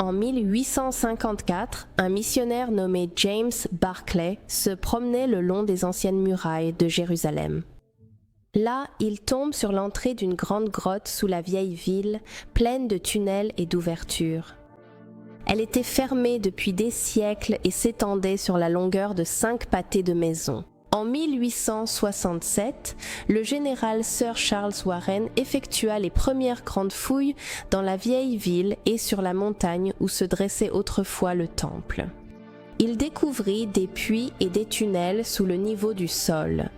En 1854, un missionnaire nommé James Barclay se promenait le long des anciennes murailles de Jérusalem. Là, il tombe sur l'entrée d'une grande grotte sous la vieille ville, pleine de tunnels et d'ouvertures. Elle était fermée depuis des siècles et s'étendait sur la longueur de 5 pâtés de maisons. En 1867, le général Sir Charles Warren effectua les premières grandes fouilles dans la vieille ville et sur la montagne où se dressait autrefois le temple. Il découvrit des puits et des tunnels sous le niveau du sol.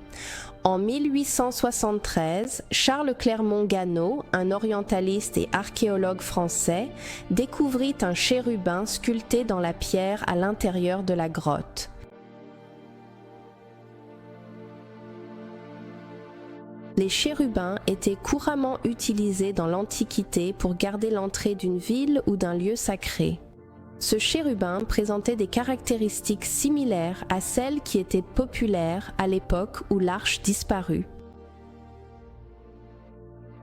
En 1873, Charles Clermont-Ganneau, un orientaliste et archéologue français, découvrit un chérubin sculpté dans la pierre à l'intérieur de la grotte. Les chérubins étaient couramment utilisés dans l'Antiquité pour garder l'entrée d'une ville ou d'un lieu sacré. Ce chérubin présentait des caractéristiques similaires à celles qui étaient populaires à l'époque où l'arche disparut.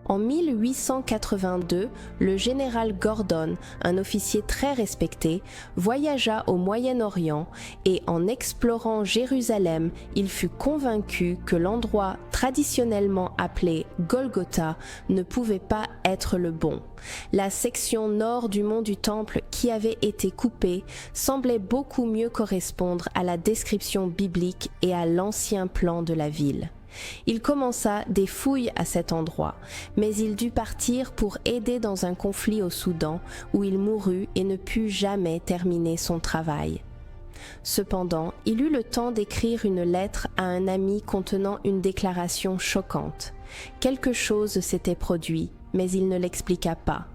En 1882, le général Gordon, un officier très respecté, voyagea au Moyen-Orient et en explorant Jérusalem, il fut convaincu que l'endroit traditionnellement appelé Golgotha ne pouvait pas être le bon. La section nord du mont du Temple qui avait été coupée semblait beaucoup mieux correspondre à la description biblique et à l'ancien plan de la ville. Il commença des fouilles à cet endroit, mais il dut partir pour aider dans un conflit au Soudan, où il mourut et ne put jamais terminer son travail. Cependant, il eut le temps d'écrire une lettre à un ami contenant une déclaration choquante. Quelque chose s'était produit, mais il ne l'expliqua pas.